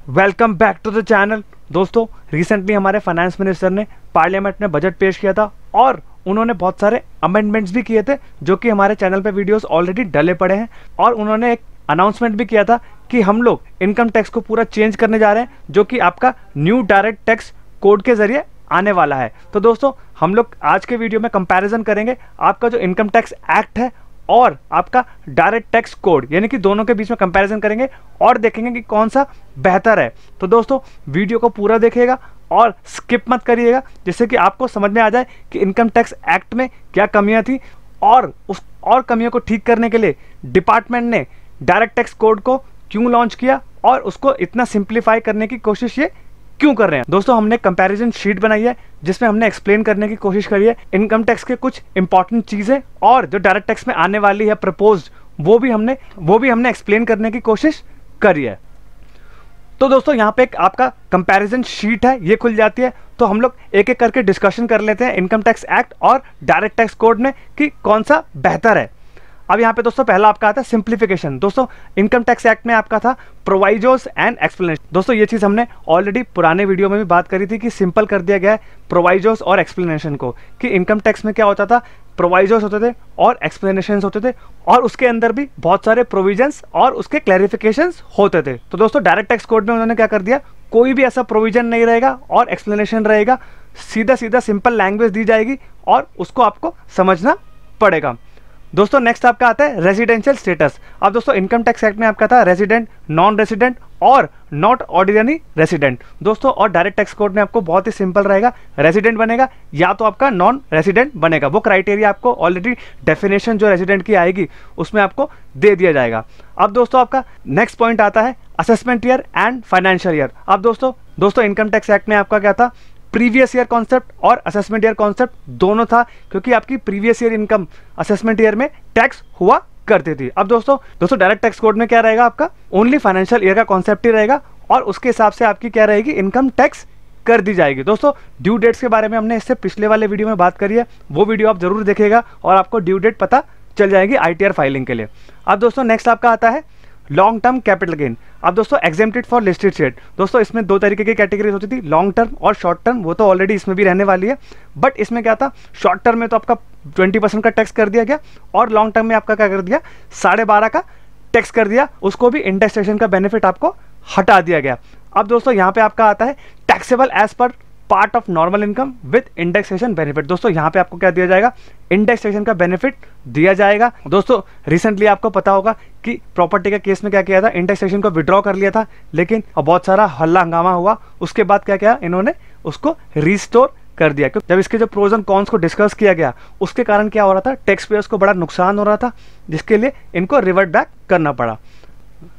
Welcome back to the channel. दोस्तों, recently हमारे finance minister ने पार्लियामेंट में बजट पेश किया था और उन्होंने बहुत सारे अमेंडमेंट्स भी किए थे जो कि हमारे चैनल पे वीडियोस ऑलरेडी डले पड़े हैं। और उन्होंने एक अनाउंसमेंट भी किया था कि हम लोग इनकम टैक्स को पूरा चेंज करने जा रहे हैं, जो कि आपका न्यू डायरेक्ट टैक्स कोड के जरिए आने वाला है। तो दोस्तों, हम लोग आज के वीडियो में कंपैरिजन करेंगे आपका जो इनकम टैक्स एक्ट है और आपका डायरेक्ट टैक्स कोड, यानी कि दोनों के बीच में कंपैरिजन करेंगे और देखेंगे कि कौन सा बेहतर है। तो दोस्तों, वीडियो को पूरा देखिएगा और स्किप मत करिएगा, जिससे कि आपको समझ में आ जाए कि इनकम टैक्स एक्ट में क्या कमियां थी और उस और कमियों को ठीक करने के लिए डिपार्टमेंट ने डायरेक्ट टैक्स कोड को क्यों लॉन्च किया और उसको इतना सिंप्लीफाई करने की कोशिश ये क्यों कर रहे हैं। दोस्तों, हमने कंपैरिजन शीट बनाई है जिसमें हमने एक्सप्लेन करने की कोशिश करी है इनकम टैक्स के कुछ इंपॉर्टेंट चीजें, और जो डायरेक्ट टैक्स में आने वाली है प्रपोज्ड, वो भी हमने एक्सप्लेन करने की कोशिश करी है। तो दोस्तों, यहाँ पे एक आपका कंपैरिजन शीट है, ये खुल जाती है। तो हम लोग एक एक करके डिस्कशन कर लेते हैं इनकम टैक्स एक्ट और डायरेक्ट टैक्स कोड में कि कौन सा बेहतर है। अब यहाँ पे दोस्तों पहला आपका आता है सिंप्लीफिकेशन। दोस्तों, इनकम टैक्स एक्ट में आपका था प्रोवाइजोस एंड एक्सप्लेनेशन। दोस्तों, ये चीज़ हमने ऑलरेडी पुराने वीडियो में भी बात करी थी कि सिंपल कर दिया गया है प्रोवाइजोस और एक्सप्लेनेशन को, कि इनकम टैक्स में क्या होता था, प्रोवाइजोस होते थे और एक्सप्लेनेशंस होते थे, और उसके अंदर भी बहुत सारे प्रोविजंस और उसके क्लैरिफिकेशंस होते थे। तो दोस्तों, डायरेक्ट टैक्स कोड में उन्होंने क्या कर दिया, कोई भी ऐसा प्रोविजन नहीं रहेगा और एक्सप्लेनेशन रहेगा, सीधा सीधा सिंपल लैंग्वेज दी जाएगी और उसको आपको समझना पड़ेगा। दोस्तों, नेक्स्ट आपका आता है रेजिडेंशियल स्टेटस। अब दोस्तों, इनकम टैक्स एक्ट में आपका था रेजिडेंट, नॉन रेजिडेंट और नॉट ऑर्डिनरी रेजिडेंट। दोस्तों, और डायरेक्ट टैक्स कोड में आपको बहुत ही सिंपल रहेगा, रेजिडेंट बनेगा या तो आपका नॉन रेजिडेंट बनेगा। वो क्राइटेरिया आपको ऑलरेडी डेफिनेशन जो रेजिडेंट की आएगी उसमें आपको दे दिया जाएगा। अब दोस्तों, आपका नेक्स्ट पॉइंट आता है assessment year and financial year. अब दोस्तों इनकम टैक्स एक्ट में आपका क्या था, प्रीवियस ईयर कॉन्सेप्ट और असेसमेंट ईयर कॉन्सेप्ट दोनों था, क्योंकि आपकी previous year income assessment year में टैक्स हुआ करती थी। अब दोस्तों डायरेक्ट टैक्स कोड में क्या रहेगा, आपका ओनली फाइनेंशियल ईयर का कॉन्सेप्ट ही रहेगा और उसके हिसाब से आपकी क्या रहेगी, इनकम टैक्स कर दी जाएगी। दोस्तों, ड्यू डेट्स के बारे में हमने इससे पिछले वाले वीडियो में बात करी है, वो वीडियो आप जरूर देखिएगा और आपको ड्यू डेट पता चल जाएगी ITR फाइलिंग के लिए। अब दोस्तों, नेक्स्ट आपका आता है लॉन्ग टर्म कैपिटल गेन। अब दोस्तों, एग्जेम्प्टेड फॉर लिस्टेड शेयर। दोस्तों, इसमें दो तरीके की कैटेगरीज होती थी, लॉन्ग टर्म और शॉर्ट टर्म। वो तो ऑलरेडी इसमें भी रहने वाली है, बट इसमें क्या था, शॉर्ट टर्म में तो आपका 20% का टैक्स कर दिया गया और लॉन्ग टर्म में आपका क्या कर दिया, 12.5 का टैक्स कर दिया, उसको भी इंडेक्सेशन का बेनिफिट आपको हटा दिया गया। अब दोस्तों, यहाँ पे आपका आता है taxable as per part of normal income with indexation benefit. दोस्तों, यहाँ पे आपको क्या दिया जाएगा, इंडेक्सेशन का बेनिफिट दिया जाएगा। दोस्तों, रिसेंटली आपको पता होगा कि प्रॉपर्टी के केस में क्या किया था, इंडेक्सेशन को विड्रॉ कर लिया था, लेकिन बहुत सारा हल्ला हंगामा हुआ। उसके बाद क्या किया इन्होंने, उसको रिस्टोर कर दिया। क्योंकि जब इसके जो प्रोज एंड कॉन्स को डिस्कस किया गया, उसके कारण क्या हो रहा था, टैक्स पेयर्स को बड़ा नुकसान हो रहा था, जिसके लिए इनको रिवर्ट बैक करना पड़ा।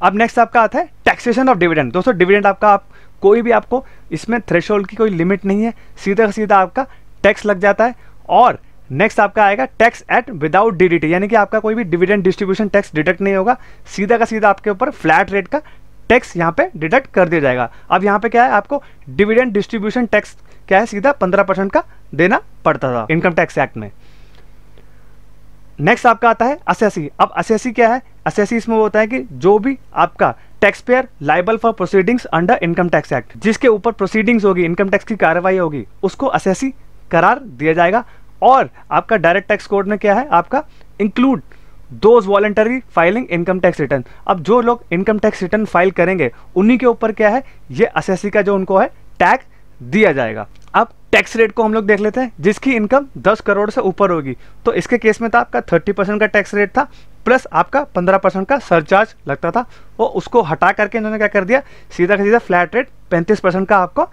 अब नेक्स्ट आपका आता है टैक्सेशन ऑफ डिविडेंड। दोस्तों, डिविडेंड आपका कोई भी आपको इसमें थ्रेशोल्ड की कोई लिमिट नहीं है, सीधा सीधा आपका टैक्स लग जाता है। और नेक्स्ट आपका आएगा टैक्स एट विदाउट DDT, यानी कि आपका कोई भी डिविडेंड डिस्ट्रीब्यूशन टैक्स डिडक्ट नहीं होगा, सीधा का सीधा आपके ऊपर फ्लैट रेट का टैक्स यहाँ पे डिडक्ट कर दिया जाएगा। अब यहाँ पे क्या है, आपको डिविडेंड डिस्ट्रीब्यूशन टैक्स क्या है, सीधा 15% का देना पड़ता था इनकम टैक्स एक्ट में। नेक्स्ट आपका आता है असेसी। अब असेसी क्या है, असेसी इसमें वो होता है कि जो भी आपका tax payer liable for proceedings under income tax act, जिसके ऊपर प्रोसीडिंग्स होगी, इनकम टैक्स की कार्रवाई होगी, उसको असेसी करार दिया जाएगा। और आपका डायरेक्ट टैक्स कोड में क्या है, आपका include those voluntary filing income tax return. अब जो लोग इनकम टैक्स रिटर्न फाइल करेंगे उन्हीं के ऊपर क्या है, ये असेसी का जो उनको है टैग दिया जाएगा। अब टैक्स रेट को हम लोग देख लेते हैं, जिसकी इनकम 10 करोड़ से ऊपर होगी। तो इसके केस में था आपका 30% का टैक्स रेट था, प्लस आपका 15% का सरचार्ज लगता था। वो उसको हटा करके इन्होंने क्या कर दिया, सीधा का सीधा फ्लैट रेट 35% का आपको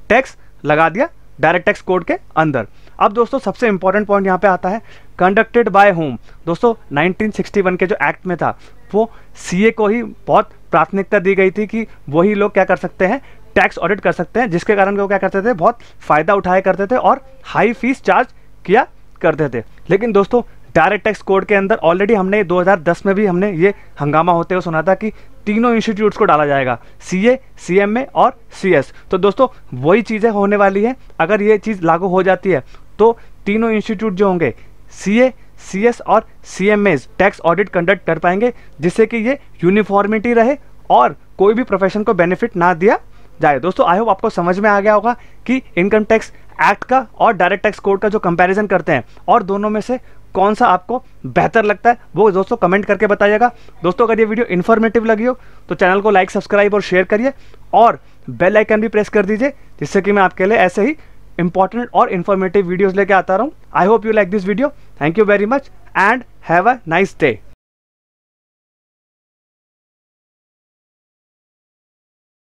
टैक्स लगा दिया डायरेक्ट टैक्स कोड के अंदर। अब दोस्तों, सबसे इंपॉर्टेंट पॉइंट यहाँ पे आता है कंडक्टेड बाय होम। दोस्तों, 1961 के जो एक्ट में था, वो CA को ही बहुत प्राथमिकता दी गई थी कि वही लोग क्या कर सकते हैं, टैक्स ऑडिट कर सकते हैं, जिसके कारण वो क्या करते थे, बहुत फायदा उठाया करते थे और हाई फीस चार्ज किया करते थे। लेकिन दोस्तों, डायरेक्ट टैक्स कोड के अंदर ऑलरेडी हमने 2010 में भी हमने ये हंगामा होते हुए सुना था कि तीनों इंस्टीट्यूट्स को डाला जाएगा, CA, CMA और CS। तो दोस्तों, वही चीज़ें होने वाली है। अगर ये चीज़ लागू हो जाती है तो तीनों इंस्टीट्यूट जो होंगे, CA, CS और CMAs टैक्स ऑडिट कंडक्ट कर पाएंगे, जिससे कि ये यूनिफॉर्मिटी रहे और कोई भी प्रोफेशन को बेनिफिट ना दिया जाए। दोस्तों आई होप आपको समझ में आ गया होगा कि इनकम टैक्स एक्ट का और डायरेक्ट टैक्स कोड का जो कंपैरिजन करते हैं और दोनों में से कौन सा आपको बेहतर लगता है वो दोस्तों कमेंट करके बताइएगा। दोस्तों अगर ये वीडियो इन्फॉर्मेटिव लगी हो तो चैनल को लाइक, सब्सक्राइब और शेयर करिए और बेल आइकन भी प्रेस कर दीजिए, जिससे कि मैं आपके लिए ऐसे ही इंपॉर्टेंट और इन्फॉर्मेटिव वीडियोस लेके आता रहूं। I hope you like this video. Thank you very much and have a nice day.